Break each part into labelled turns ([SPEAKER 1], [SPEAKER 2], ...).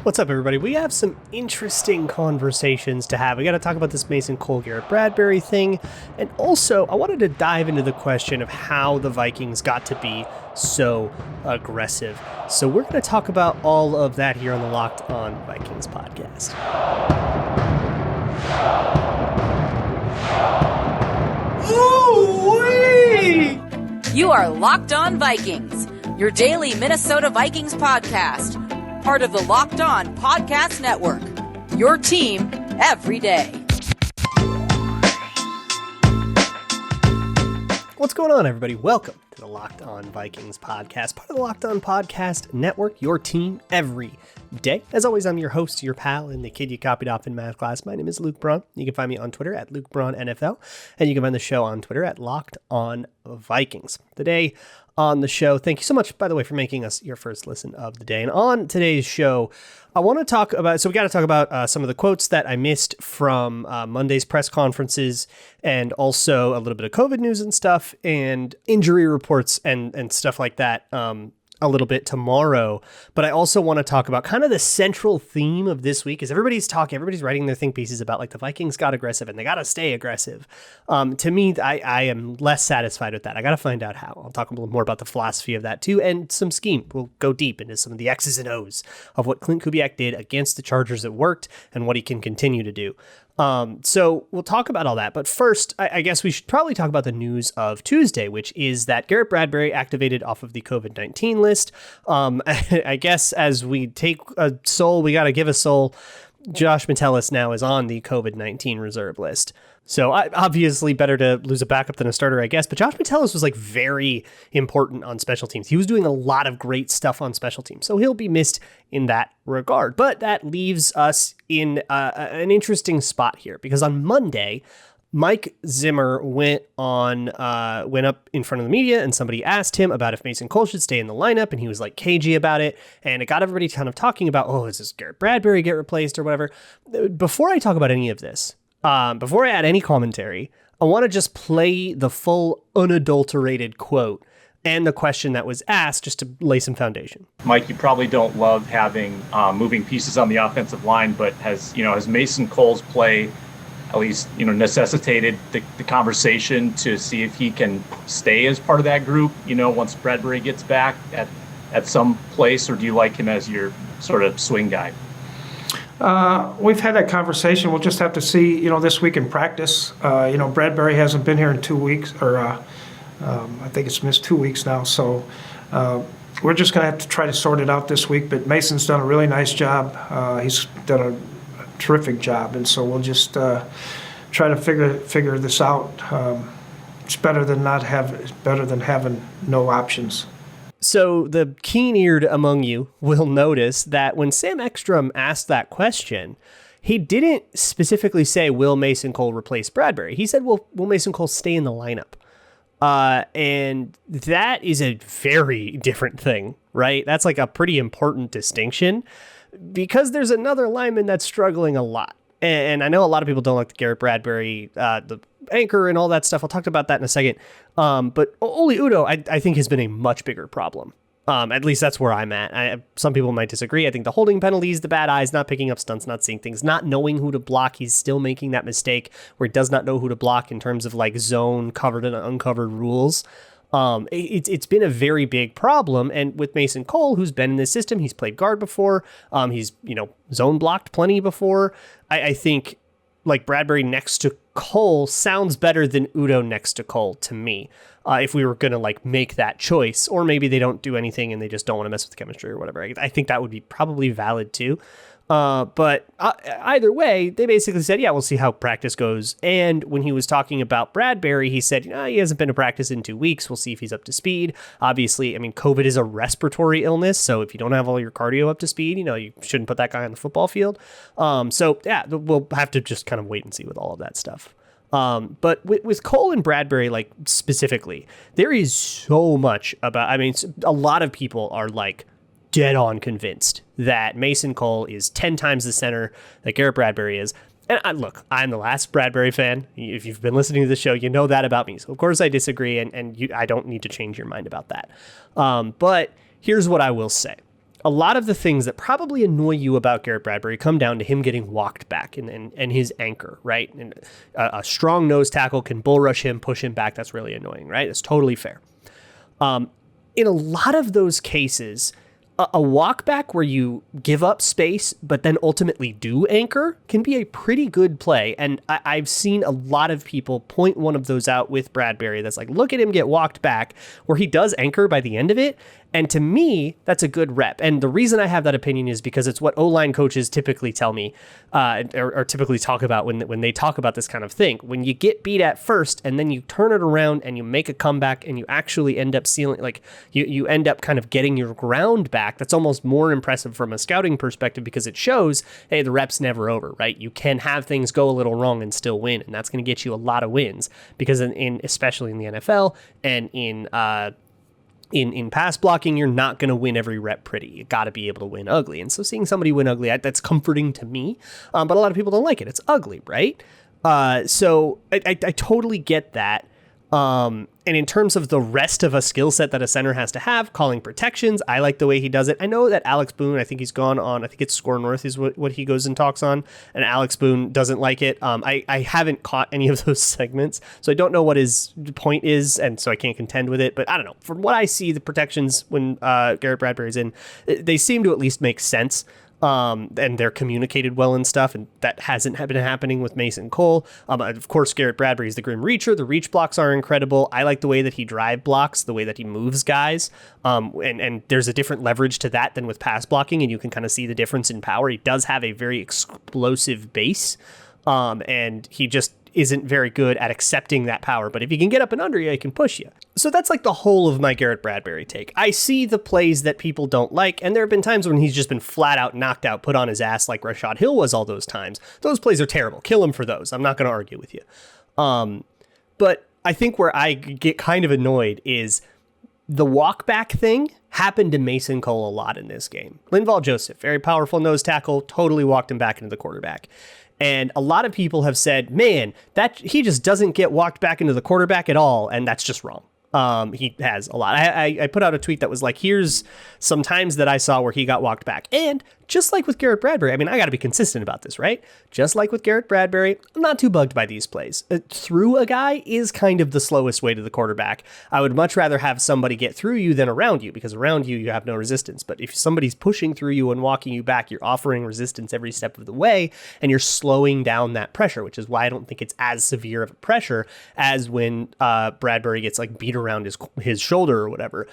[SPEAKER 1] What's up, everybody? We have some interesting conversations to have. We got to talk about this Mason Cole, Garrett Bradbury thing. And also, I wanted to dive into the question of how the Vikings got to be so aggressive. So we're going to talk about all of that here on the Locked On Vikings podcast. Ooh-wee!
[SPEAKER 2] You are Locked On Vikings, your daily Minnesota Vikings podcast. Part of the Locked On Podcast Network, your team every day.
[SPEAKER 1] What's going on, everybody? Welcome to the Locked On Vikings podcast, part of the Locked On Podcast Network, your team every day. As always, I'm your host, your pal, and the kid you copied off in math class. My name is Luke Braun. You can find me on Twitter at LukeBraunNFL, and you can find the show on Twitter at Locked On Vikings. Today on the show, thank you so much, by the way, for making us your first listen of the day. And on today's show, I want to talk about, we got to talk about some of the quotes that I missed from Monday's press conferences, and also a little bit of COVID news and stuff, and injury reports and stuff like that a little bit tomorrow. But I also want to talk about kind of the central theme of this week is everybody's writing their think pieces about like the Vikings got aggressive and they got to stay aggressive. To me, I am less satisfied with that. I got to find out how. I'll talk a little more about the philosophy of that too, and some scheme. We'll go deep into some of the X's and O's of what Klint Kubiak did against the Chargers that worked and what he can continue to do. So we'll talk about all that. But first, I guess we should probably talk about the news of Tuesday, which is that Garrett Bradbury activated off of the COVID-19 list. I guess as we take a soul, we got to give a soul. Josh Metellus now is on the COVID-19 reserve list. So obviously better to lose a backup than a starter, I guess. But Josh Metellus was like very important on special teams. He was doing a lot of great stuff on special teams. So he'll be missed in that regard. But that leaves us in an interesting spot here, because on Monday, Mike Zimmer went up in front of the media, and somebody asked him about if Mason Cole should stay in the lineup, and he was like cagey about it, and it got everybody kind of talking about, oh, is this Garrett Bradbury get replaced or whatever? Before I talk about any of this, before I add any commentary, I want to just play the full unadulterated quote and the question that was asked, just to lay some foundation.
[SPEAKER 3] Mike, you probably don't love having moving pieces on the offensive line, but has Mason Cole's play at least, necessitated the conversation to see if he can stay as part of that group, once Bradbury gets back at some place, or do you like him as your sort of swing guy?
[SPEAKER 4] We've had that conversation. We'll just have to see, this week in practice. Bradbury hasn't been here in 2 weeks, or I think it's missed 2 weeks now. So we're just going to have to try to sort it out this week. But Mason's done a really nice job. He's done a terrific job, and so we'll just try to figure this out. It's better than having no options.
[SPEAKER 1] So the keen-eared among you will notice that when Sam Ekstrom asked that question, he didn't specifically say, will Mason Cole replace Bradbury? He said, will Mason Cole stay in the lineup? And that is a very different thing, right? That's like a pretty important distinction, because there's another lineman that's struggling a lot. And I know a lot of people don't like the Garrett Bradbury, the anchor and all that stuff. I'll talk about that in a second. But Oli Udoh, I think, has been a much bigger problem. At least that's where I'm at. Some people might disagree. I think the holding penalties, the bad eyes, not picking up stunts, not seeing things, not knowing who to block. He's still making that mistake where he does not know who to block in terms of like zone covered and uncovered rules. It's been a very big problem. And with Mason Cole, who's been in this system, he's played guard before. He's, zone blocked plenty before. I think like Bradbury next to Cole sounds better than Udoh next to Cole to me. If we were going to like make that choice, or maybe they don't do anything and they just don't want to mess with the chemistry or whatever. I think that would be probably valid too. But either way, they basically said, yeah, we'll see how practice goes. And when he was talking about Bradbury, he said, he hasn't been to practice in 2 weeks. We'll see if he's up to speed. Obviously, COVID is a respiratory illness. So if you don't have all your cardio up to speed, you shouldn't put that guy on the football field. So yeah, we'll have to just kind of wait and see with all of that stuff. But with Cole and Bradbury, like specifically, there is so much about, a lot of people are like dead on convinced that Mason Cole is 10 times the center that Garrett Bradbury is. And look, I'm the last Bradbury fan. If you've been listening to the show, you know that about me. So of course I disagree, and I don't need to change your mind about that. But here's what I will say. a lot of the things that probably annoy you about Garrett Bradbury come down to him getting walked back and his anchor, right? And a strong nose tackle can bull rush him, push him back. That's really annoying, right? It's totally fair. In a lot of those cases, a walk back where you give up space but then ultimately do anchor can be a pretty good play. And I've seen a lot of people point one of those out with Bradbury that's like, look at him get walked back, where he does anchor by the end of it. And to me, that's a good rep. And the reason I have that opinion is because it's what O-line coaches typically tell me or typically talk about when they talk about this kind of thing. When you get beat at first and then you turn it around and you make a comeback and you actually end up sealing, like you end up kind of getting your ground back, that's almost more impressive from a scouting perspective because it shows, hey, the rep's never over, right? You can have things go a little wrong and still win. And that's going to get you a lot of wins because especially in the NFL and in pass blocking, you're not going to win every rep pretty. You got to be able to win ugly. And so seeing somebody win ugly, that's comforting to me. But a lot of people don't like it. It's ugly, right? So I totally get that. And in terms of the rest of a skill set that a center has to have, calling protections, I like the way he does it. I know that Alex Boone, I think he's gone on, I think it's Score North is what he goes and talks on, and Alex Boone doesn't like it. I haven't caught any of those segments, so I don't know what his point is, and so I can't contend with it, but I don't know. From what I see, the protections when Garrett Bradbury's in, they seem to at least make sense. And they're communicated well and stuff, and that hasn't been happening with Mason Cole. Of course, Garrett Bradbury is the grim reacher. The reach blocks are incredible. I like the way that he drive blocks, the way that he moves guys, and there's a different leverage to that than with pass blocking, and you can kind of see the difference in power. He does have a very explosive base, and he just isn't very good at accepting that power. But if he can get up and under you, he can push you. So that's like the whole of my Garrett Bradbury take. I see the plays that people don't like, and there have been times when he's just been flat out knocked out, put on his ass like Rashad Hill was all those times. Those plays are terrible. Kill him for those. I'm not going to argue with you. But I think where I get kind of annoyed is the walk back thing happened to Mason Cole a lot in this game. Linval Joseph, very powerful nose tackle, totally walked him back into the quarterback. And a lot of people have said, man, that he just doesn't get walked back into the quarterback at all. And that's just wrong. He has a lot. I put out a tweet that was like, here's some times that I saw where he got walked back. And just like with Garrett Bradbury, I mean, I got to be consistent about this, right? Just like with Garrett Bradbury, I'm not too bugged by these plays. Through a guy is kind of the slowest way to the quarterback. I would much rather have somebody get through you than around you, because around you, you have no resistance. But if somebody's pushing through you and walking you back, you're offering resistance every step of the way, and you're slowing down that pressure, which is why I don't think it's as severe of a pressure as when Bradbury gets like beat around his shoulder or whatever,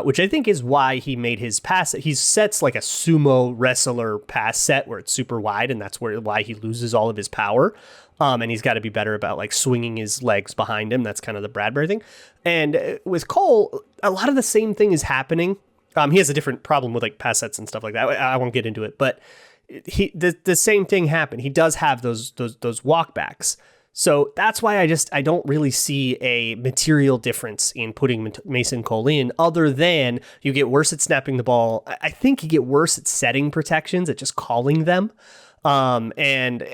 [SPEAKER 1] which I think is why he made his pass. He sets like a sumo wrestler pass set where it's super wide, and that's why he loses all of his power. And he's got to be better about like swinging his legs behind him. That's kind of the Bradbury thing. And with Cole, a lot of the same thing is happening. He has a different problem with like pass sets and stuff like that. I won't get into it, but the same thing happened. He does have those walkbacks. So that's why I don't really see a material difference in putting Mason Cole in, other than you get worse at snapping the ball. I think you get worse at setting protections, at just calling them. And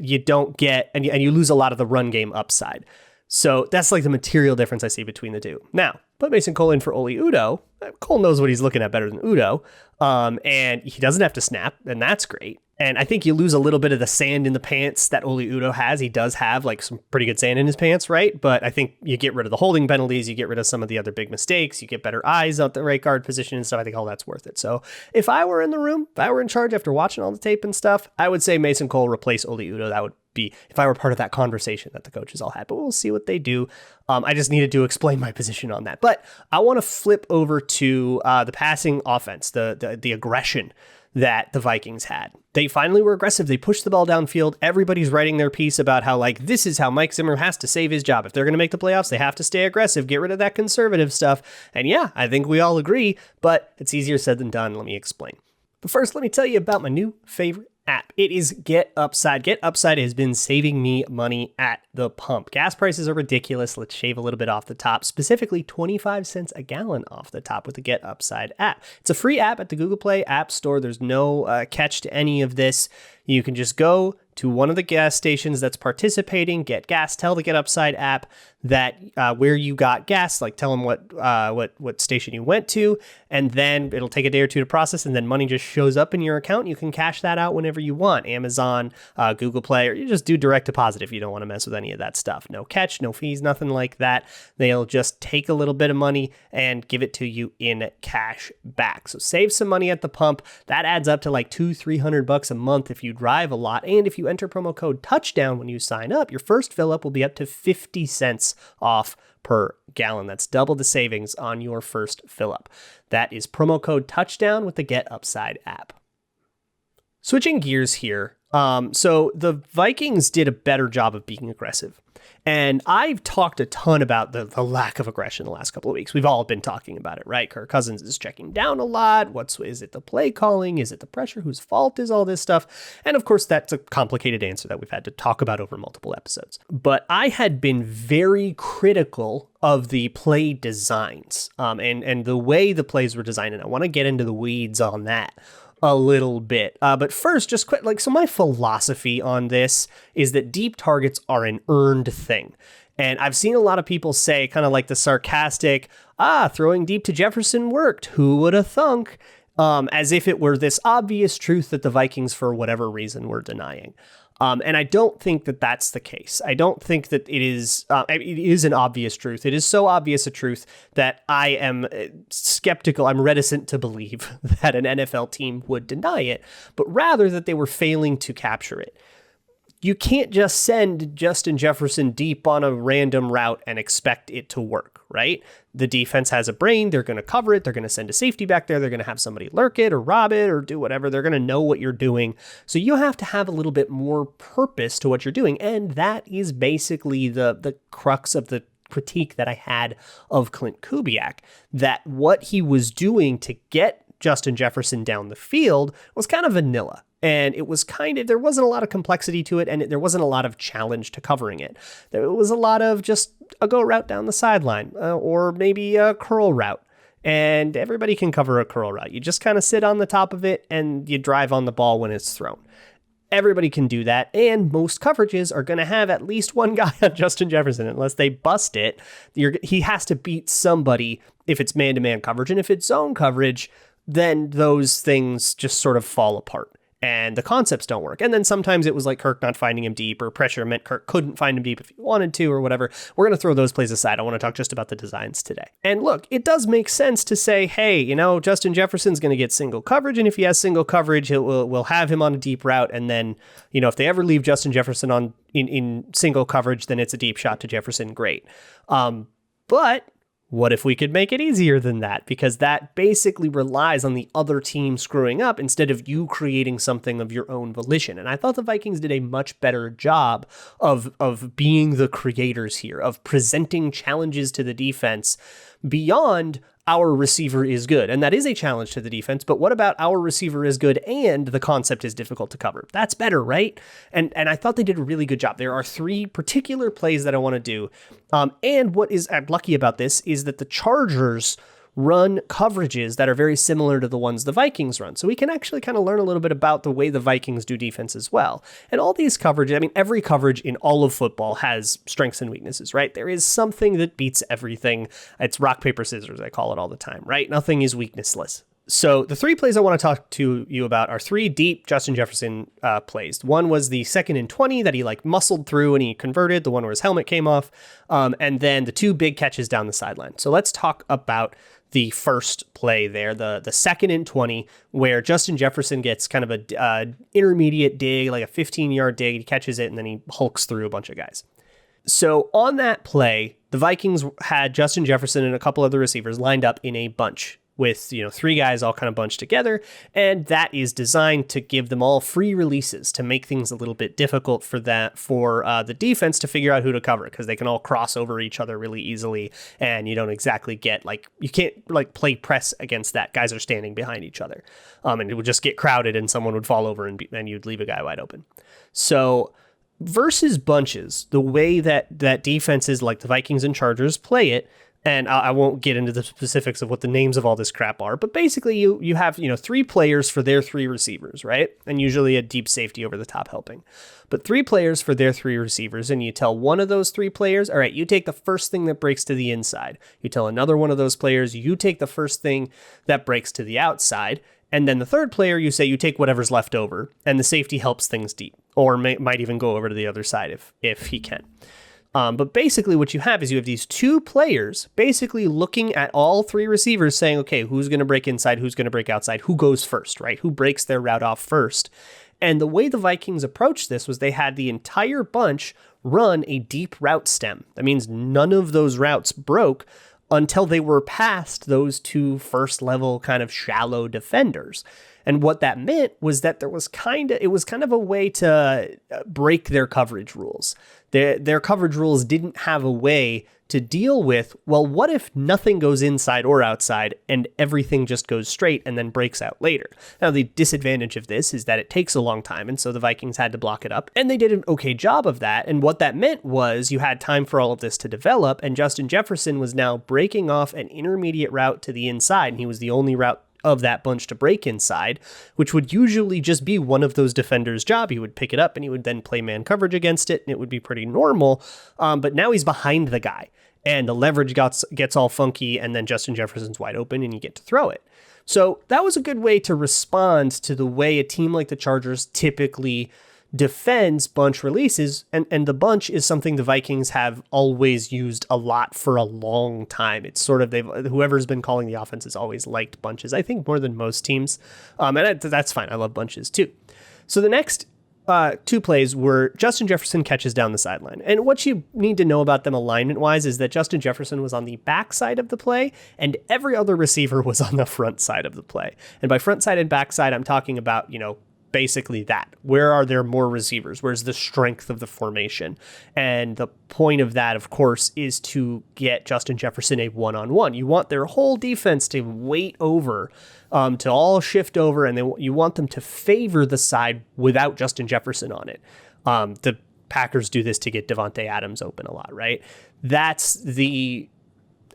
[SPEAKER 1] you don't get, and you lose a lot of the run game upside. So that's like the material difference I see between the two. Now, put Mason Cole in for Oli Udoh. Cole knows what he's looking at better than Udoh. And he doesn't have to snap, and that's great. And I think you lose a little bit of the sand in the pants that Oli Udoh has. He does have like some pretty good sand in his pants, right? But I think you get rid of the holding penalties, you get rid of some of the other big mistakes, you get better eyes at the right guard position and stuff. I think all that's worth it. So if I were in the room, if I were in charge after watching all the tape and stuff, I would say Mason Cole replace Oli Udoh. That would be if I were part of that conversation that the coaches all had. But we'll see what they do. I just needed to explain my position on that. But I want to flip over to the passing offense, the aggression that the Vikings had. They finally were aggressive. They pushed the ball downfield. Everybody's writing their piece about how, like, this is how Mike Zimmer has to save his job. If they're going to make the playoffs, they have to stay aggressive, get rid of that conservative stuff. And yeah, I think we all agree, but it's easier said than done. Let me explain. But first, let me tell you about my new favorite app. It is Get Upside. Get Upside has been saving me money at the pump. Gas prices are ridiculous. Let's shave a little bit off the top, specifically 25 cents a gallon off the top with the Get Upside app. It's a free app at the Google Play App Store. There's no catch to any of this. You can just go to one of the gas stations that's participating, get gas, tell the Get Upside app that where you got gas, like tell them what station you went to, and then it'll take a day or two to process, and then money just shows up in your account. You can cash that out whenever you want. Amazon, Google Play, or you just do direct deposit if you don't want to mess with any of that stuff. No catch, no fees, nothing like that. They'll just take a little bit of money and give it to you in cash back. So save some money at the pump. That adds up to like $200-300 a month if you drive a lot. And if you enter promo code touchdown when you sign up, your first fill up will be up to 50 cents off per gallon. That's double the savings on your first fill up. That is promo code touchdown with the Get Upside app. Switching gears here. So the Vikings did a better job of being aggressive. And I've talked a ton about the lack of aggression the last couple of weeks. We've all been talking about it, right? Kirk Cousins is checking down a lot. Is it the play calling? Is it the pressure? Whose fault is all this stuff? And of course, that's a complicated answer that we've had to talk about over multiple episodes. But I had been very critical of the play designs and the way the plays were designed. And I want to get into the weeds on that a little bit. But first, just quick, so my philosophy on this is that deep targets are an earned thing. And I've seen a lot of people say kind of like the sarcastic, throwing deep to Jefferson worked. Who would have thunk? As if it were this obvious truth that the Vikings, for whatever reason, were denying. And I don't think that that's the case. I don't think that it is an obvious truth. It is so obvious a truth that I am skeptical. I'm reticent to believe that an NFL team would deny it, but rather that they were failing to capture it. You can't just send Justin Jefferson deep on a random route and expect it to work, right? The defense has a brain. They're going to cover it. They're going to send a safety back there. They're going to have somebody lurk it or rob it or do whatever. They're going to know what you're doing. So you have to have a little bit more purpose to what you're doing. And that is basically the crux of the critique that I had of Klint Kubiak, that what he was doing to get Justin Jefferson down the field was kind of vanilla. And it was there wasn't a lot of complexity to it, and there wasn't a lot of challenge to covering it. There was a lot of just a go route down the sideline, or maybe a curl route. And everybody can cover a curl route. You just kind of sit on the top of it, and you drive on the ball when it's thrown. Everybody can do that, and most coverages are going to have at least one guy on Justin Jefferson. Unless they bust it, he has to beat somebody if it's man-to-man coverage. And if it's zone coverage, then those things just sort of fall apart. And the concepts don't work. And then sometimes it was like Kirk not finding him deep, or pressure meant Kirk couldn't find him deep if he wanted to, or whatever. We're going to throw those plays aside. I want to talk just about the designs today. And look, it does make sense to say, hey, Justin Jefferson's going to get single coverage. And if he has single coverage, we'll have him on a deep route. And then, if they ever leave Justin Jefferson in single coverage, then it's a deep shot to Jefferson. Great. But what if we could make it easier than that? Because that basically relies on the other team screwing up instead of you creating something of your own volition. And I thought the Vikings did a much better job of being the creators here, of presenting challenges to the defense beyond our receiver is good. And that is a challenge to the defense. But what about our receiver is good and the concept is difficult to cover? That's better, right? And I thought they did a really good job. There are three particular plays that I want to do. And what is lucky about this is that the Chargers run coverages that are very similar to the ones the Vikings run. So we can actually kind of learn a little bit about the way the Vikings do defense as well. And all these coverages, every coverage in all of football has strengths and weaknesses, right? There is something that beats everything. It's rock, paper, scissors. I call it all the time, right? Nothing is weaknessless. So the three plays I want to talk to you about are three deep Justin Jefferson plays. One was the 2nd and 20 that he muscled through and he converted, the one where his helmet came off, and then the two big catches down the sideline. So let's talk about the first play there, the 2nd and 20, where Justin Jefferson gets kind of a intermediate dig, like a 15-yard dig. He catches it, and then he hulks through a bunch of guys. So on that play, the Vikings had Justin Jefferson and a couple other receivers lined up in a bunch with, three guys all kind of bunched together. And that is designed to give them all free releases to make things a little bit difficult for the defense to figure out who to cover, because they can all cross over each other really easily. And you don't exactly get you can't play press against that. Guys are standing behind each other. And it would just get crowded and someone would fall over and you'd leave a guy wide open. So versus bunches, the way that defenses like the Vikings and Chargers play it, And I won't get into the specifics of what the names of all this crap are, but basically you have, 3 players for their 3 receivers, right? And usually a deep safety over the top helping. But 3 players for their 3 receivers, and you tell one of those 3 players, all right, you take the first thing that breaks to the inside. You tell another one of those players, you take the first thing that breaks to the outside. And then the third player, you say you take whatever's left over, and the safety helps things deep, or might even go over to the other side if he can. But basically what you have is you have these 2 players basically looking at all 3 receivers saying, okay, who's going to break inside, who's going to break outside, who goes first, right? Who breaks their route off first? And the way the Vikings approached this was they had the entire bunch run a deep route stem. That means none of those routes broke until they were past those 2 first level kind of shallow defenders. And what that meant was that it was kind of a way to break their coverage rules. Their coverage rules didn't have a way to deal with, well, what if nothing goes inside or outside and everything just goes straight and then breaks out later? Now, the disadvantage of this is that it takes a long time, and so the Vikings had to block it up, and they did an okay job of that. And what that meant was you had time for all of this to develop, and Justin Jefferson was now breaking off an intermediate route to the inside, and he was the only route of that bunch to break inside, which would usually just be one of those defenders' job. He would pick it up and he would then play man coverage against it, and it would be pretty normal. But now he's behind the guy, and the leverage gets all funky, and then Justin Jefferson's wide open, and you get to throw it. So that was a good way to respond to the way a team like the Chargers typically defends bunch releases, and the bunch is something the Vikings have always used a lot for a long time. It's sort of, whoever's been calling the offense has always liked bunches, I think more than most teams, and that's fine. I love bunches too. So the next 2 plays were Justin Jefferson catches down the sideline, and what you need to know about them alignment wise is that Justin Jefferson was on the back side of the play and every other receiver was on the front side of the play. And by front side and back side, I'm talking about, basically that. Where are there more receivers? Where's the strength of the formation? And the point of that, of course, is to get Justin Jefferson a one-on-one. You want their whole defense to wait over, to all shift over, and you want them to favor the side without Justin Jefferson on it. The Packers do this to get Devontae Adams open a lot, right? That's the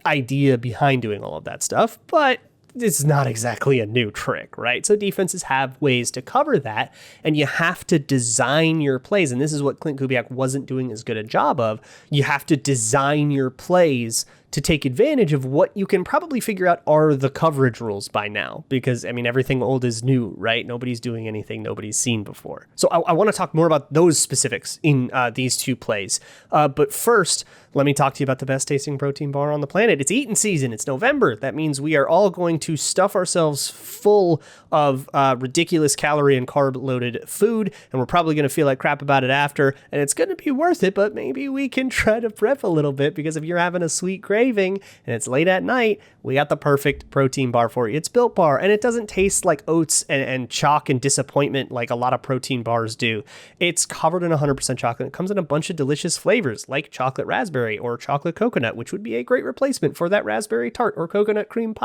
[SPEAKER 1] idea behind doing all of that stuff, but it's not exactly a new trick, right? So defenses have ways to cover that, and you have to design your plays. And this is what Klint Kubiak wasn't doing as good a job of. You have to design your plays to take advantage of what you can probably figure out are the coverage rules by now, because everything old is new, right? Nobody's doing anything nobody's seen before. So I want to talk more about those specifics in these 2 plays. But first, let me talk to you about the best tasting protein bar on the planet. It's eating season. It's November. That means we are all going to stuff ourselves full of ridiculous calorie and carb loaded food, and we're probably going to feel like crap about it after, and it's going to be worth it, but maybe we can try to prep a little bit, because if you're having a sweet craving and it's late at night, we got the perfect protein bar for you. It's Built Bar, and it doesn't taste like oats and chalk and disappointment like a lot of protein bars do. It's covered in 100% chocolate. It comes in a bunch of delicious flavors like chocolate raspberry or chocolate coconut, which would be a great replacement for that raspberry tart or coconut cream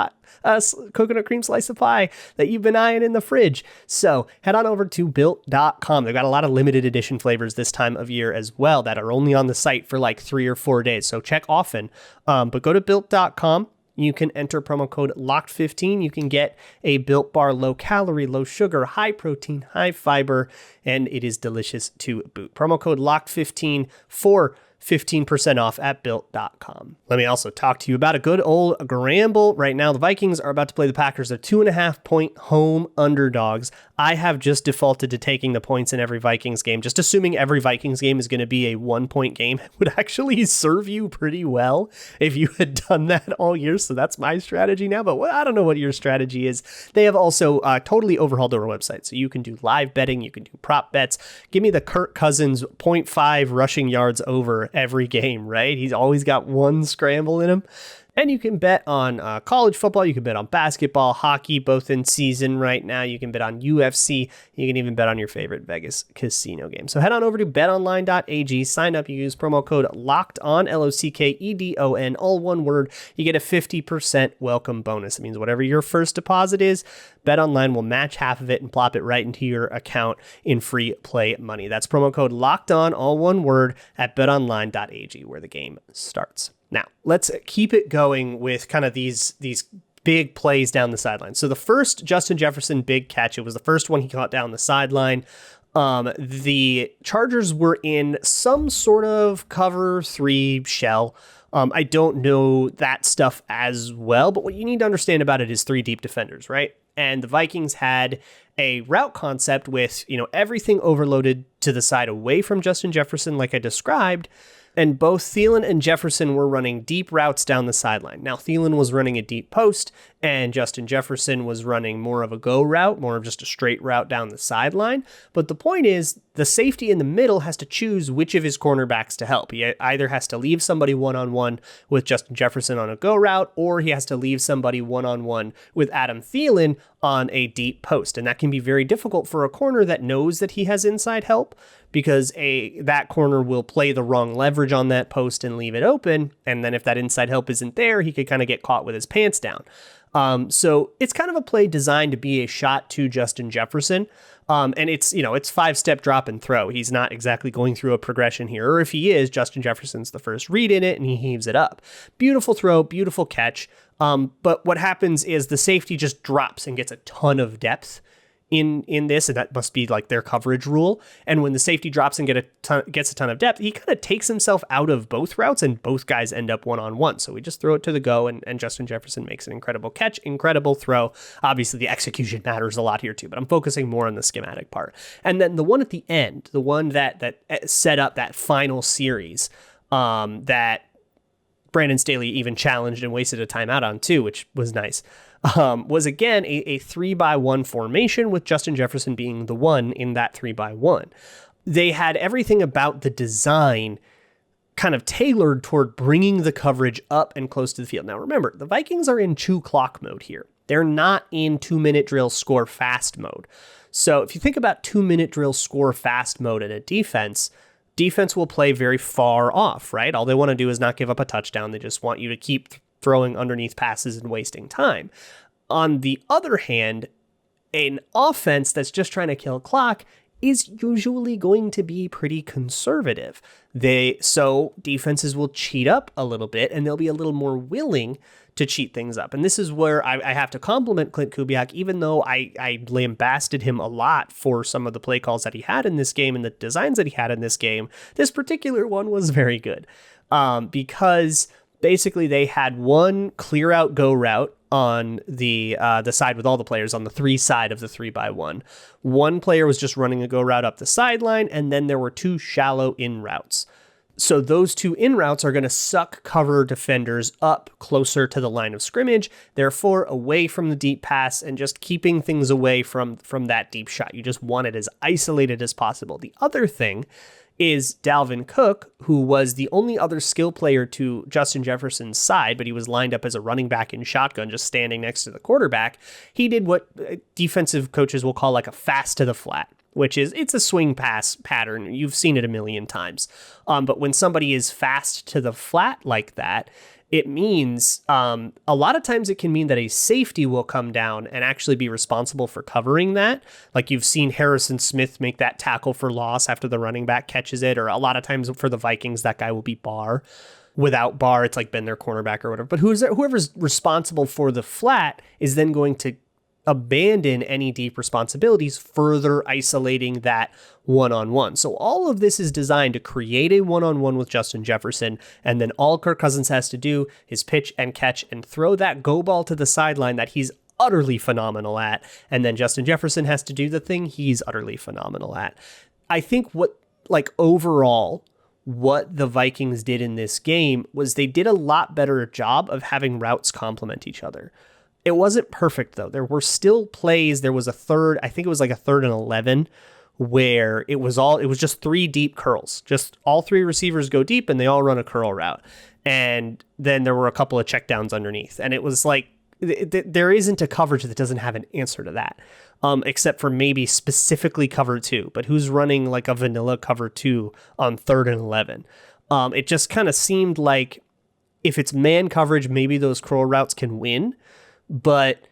[SPEAKER 1] slice of pie that you've been eyeing in the fridge. So head on over to built.com. They've got a lot of limited edition flavors this time of year as well that are only on the site for like 3 or 4 days. So check often. But go to built.com. You can enter promo code LOCKED15. You can get a Built Bar, low calorie, low sugar, high protein, high fiber, and it is delicious to boot. Promo code LOCKED15 for 15% off at built.com. Let me also talk to you about a good old Gramble. Right now, the Vikings are about to play the Packers. They're 2.5-point home underdogs. I have just defaulted to taking the points in every Vikings game, just assuming every Vikings game is going to be a 1-point game. It would actually serve you pretty well if you had done that all year. So that's my strategy now, but I don't know what your strategy is. They have also totally overhauled their website. So you can do live betting, you can do prop bets. Give me the Kirk Cousins 0.5 rushing yards over every game, right? He's always got one scramble in him. And you can bet on college football. You can bet on basketball, hockey, both in season right now. You can bet on UFC. You can even bet on your favorite Vegas casino game. So head on over to betonline.ag. Sign up. You use promo code LOCKEDON, LOCKEDON, all one word. You get a 50% welcome bonus. It means whatever your first deposit is, BetOnline will match half of it and plop it right into your account in free play money. That's promo code LOCKEDON, all one word, at betonline.ag, where the game starts. Now, let's keep it going with kind of these big plays down the sideline. So the first Justin Jefferson big catch, it was the first one he caught down the sideline. The Chargers were in some sort of cover 3 shell. I don't know that stuff as well, but what you need to understand about it is 3 deep defenders, right? And the Vikings had a route concept with, everything overloaded to the side away from Justin Jefferson, like I described. And both Thielen and Jefferson were running deep routes down the sideline. Now, Thielen was running a deep post, and Justin Jefferson was running more of a go route, more of just a straight route down the sideline. But the point is, the safety in the middle has to choose which of his cornerbacks to help. He either has to leave somebody one-on-one with Justin Jefferson on a go route, or he has to leave somebody one-on-one with Adam Thielen on a deep post. And that can be very difficult for a corner that knows that he has inside help, because that corner will play the wrong leverage on that post and leave it open. And then if that inside help isn't there, he could kind of get caught with his pants down. So it's kind of a play designed to be a shot to Justin Jefferson. And it's 5-step drop and throw. He's not exactly going through a progression here. Or if he is, Justin Jefferson's the first read in it and he heaves it up. Beautiful throw, beautiful catch. But what happens is the safety just drops and gets a ton of depth in this, and that must be like their coverage rule. And when the safety drops and gets a ton of depth, he kind of takes himself out of both routes, and both guys end up one-on-one. So we just throw it to the go, and Justin Jefferson makes an incredible catch, incredible throw. Obviously, the execution matters a lot here too, but I'm focusing more on the schematic part. And then the one at the end, the one that set up that final series, that Brandon Staley even challenged and wasted a timeout on too, which was nice. Was again a 3-by-1 formation with Justin Jefferson being the one in that 3-by-1. They had everything about the design kind of tailored toward bringing the coverage up and close to the field. Now remember, the Vikings are in chew clock mode here. They're not in 2-minute drill score fast mode. So if you think about 2-minute drill score fast mode in a defense will play very far off, right? All they want to do is not give up a touchdown. They just want you to keep throwing underneath passes and wasting time. On the other hand, an offense that's just trying to kill clock is usually going to be pretty conservative. So defenses will cheat up a little bit, and they'll be a little more willing to cheat things up. And this is where I have to compliment Klint Kubiak, even though I lambasted him a lot for some of the play calls that he had in this game and the designs that he had in this game. This particular one was very good because basically they had one clear out go route on the side with all the players on the 3 side of the 3-by-1. One player was just running a go route up the sideline, and then there were 2 shallow in routes. So those 2 in routes are going to suck cover defenders up closer to the line of scrimmage, therefore away from the deep pass and just keeping things away from that deep shot. You just want it as isolated as possible. The other thing is Dalvin Cook, who was the only other skill player to Justin Jefferson's side, but he was lined up as a running back in shotgun, just standing next to the quarterback. He did what defensive coaches will call like a fast to the flat, which is, it's a swing pass pattern. You've seen it a million times. But when somebody is fast to the flat like that, it means a lot of times it can mean that a safety will come down and actually be responsible for covering that. Like you've seen Harrison Smith make that tackle for loss after the running back catches it, or a lot of times for the Vikings, that guy will be Barr. Without Barr, it's like been their cornerback or whatever. But whoever's responsible for the flat is then going to abandon any deep responsibilities, further isolating that one-on-one. So all of this is designed to create a one-on-one with Justin Jefferson, and then all Kirk Cousins has to do is pitch and catch and throw that go ball to the sideline that he's utterly phenomenal at, and then Justin Jefferson has to do the thing he's utterly phenomenal at. I think overall, what the Vikings did in this game was they did a lot better job of having routes complement each other. It wasn't perfect, though. There were still plays. There was a third, I think it was like a 3rd and 11, where it was just 3 deep curls. Just all 3 receivers go deep and they all run a curl route. And then there were a couple of checkdowns underneath. And it was like, there isn't a coverage that doesn't have an answer to that, except for maybe specifically cover 2. But who's running like a vanilla cover 2 on 3rd and 11? It just kind of seemed like if it's man coverage, maybe those curl routes can win. But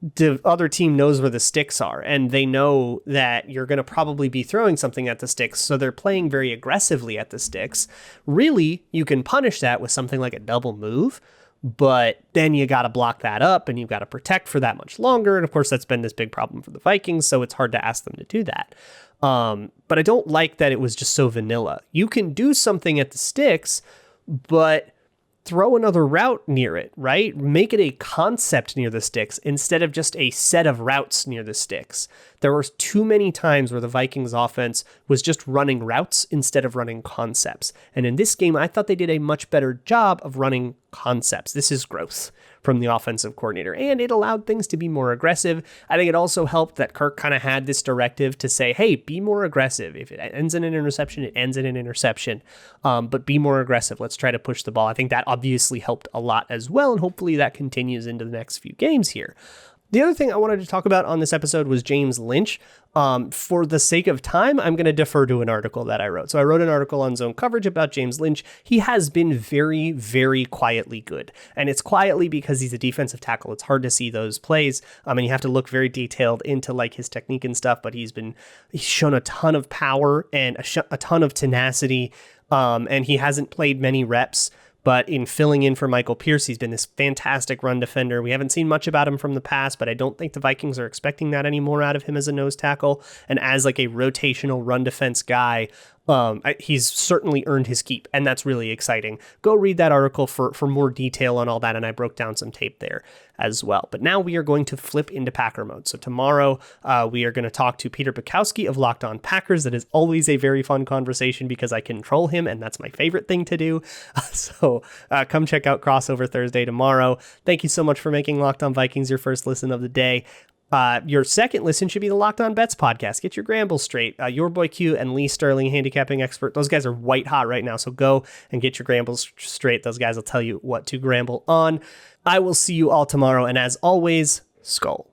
[SPEAKER 1] the other team knows where the sticks are, and they know that you're going to probably be throwing something at the sticks, so they're playing very aggressively at the sticks. Really, you can punish that with something like a double move, but then you got to block that up, and you've got to protect for that much longer, and of course, that's been this big problem for the Vikings, so it's hard to ask them to do that. But I don't like that it was just so vanilla. You can do something at the sticks, but throw another route near it, right? Make it a concept near the sticks instead of just a set of routes near the sticks. There were too many times where the Vikings offense was just running routes instead of running concepts. And in this game, I thought they did a much better job of running concepts. This is growth from the offensive coordinator, and it allowed things to be more aggressive. I think it also helped that Kirk kind of had this directive to say, hey, be more aggressive. If it ends in an interception, it ends in an interception, but be more aggressive. Let's try to push the ball. I think that obviously helped a lot as well, and hopefully that continues into the next few games here. The other thing I wanted to talk about on this episode was James Lynch. For the sake of time, I'm going to defer to an article that I wrote. So I wrote an article on Zone Coverage about James Lynch. He has been very, very quietly good. And it's quietly because he's a defensive tackle. It's hard to see those plays. And you have to look very detailed into like his technique and stuff, but he's shown a ton of power and a ton of tenacity. And he hasn't played many reps. But in filling in for Michael Pierce, he's been this fantastic run defender. We haven't seen much about him from the past, but I don't think the Vikings are expecting that anymore out of him as a nose tackle. And as like a rotational run defense guy, he's certainly earned his keep, and that's really exciting. Go read that article for more detail on all that, and I broke down some tape there as well. But now we are going to flip into Packer mode. So tomorrow we are going to talk to Peter Bukowski of Locked On Packers. That is always a very fun conversation because I can troll him, and that's my favorite thing to do. So come check out Crossover Thursday tomorrow. Thank you so much for making Locked On Vikings your first listen of the day. Your second listen should be the Locked On Bets podcast. Get your Gramble straight. Your boy Q and Lee Sterling, handicapping expert. Those guys are white hot right now. So go and get your Grambles straight. Those guys will tell you what to Gramble on. I will see you all tomorrow. And as always, Skull.